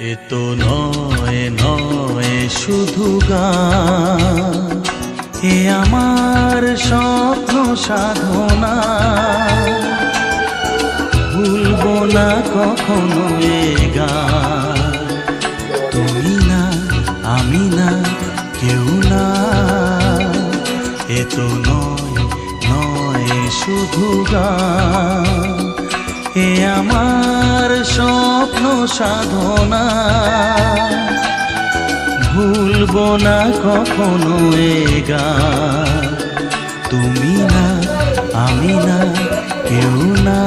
এ তো নয় নয় শুধু গান, এ আমার স্বপ্ন সাধনা। ভুলবো না কখনো এ গান, তুমি না আমি না কেউ না। এ তো নয় নয় শুধু গান, এ আমার স্বপ্ন সাধনা। ভুলবো না কখনো এ গান, তুমি না আমি না কেউ না।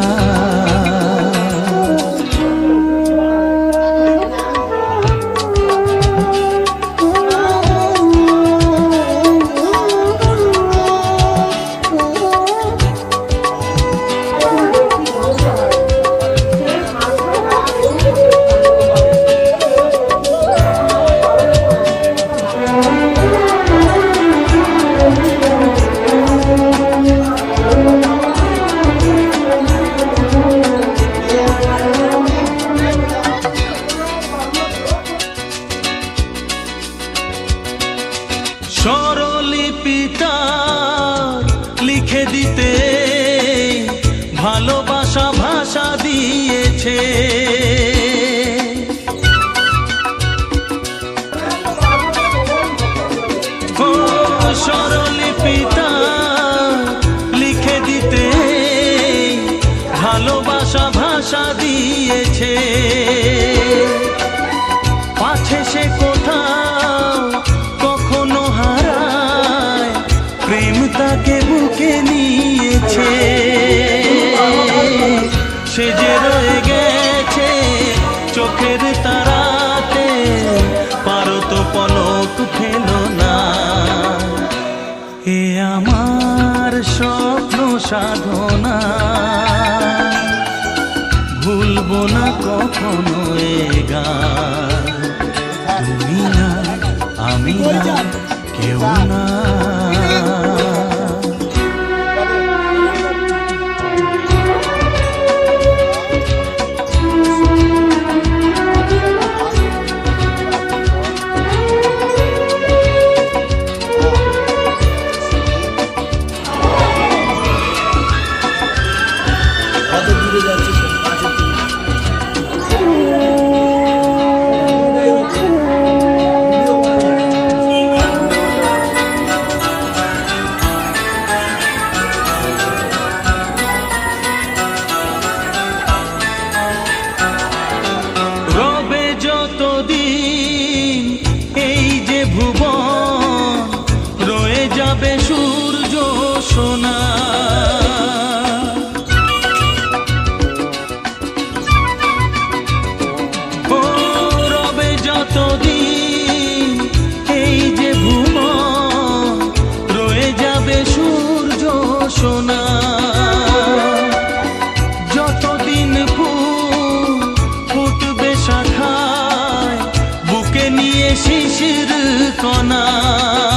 স্বরলিপিটা লিখে দিতে ভালোবাসা ভাষা দিয়েছে। ও স্বরলিপিটা লিখে দিতে ভালোবাসা ভাষা দিয়েছে। পাছে সে কোথাও কখনো হারায়, প্রেম তাকে বুকে নিয়েছে। সে যে রয়ে গেছে চোখের তারাতে, পারো তো পলক ফেলো না। এ আমার স্বপ্ন সাধনা, ভুলবো না কখনো এ গান, তুমি না আমি না কেউ না। রবে যতদিন এই যে ভুবন, রয়ে যাবে সূর্য সোনা। ও রবে যতদিন এই যে ভুবন, রয়ে যাবে সূর্য সোনা। যতদিন ফুটবে শাখায়, বুকে নিয়ে শিশির কণা।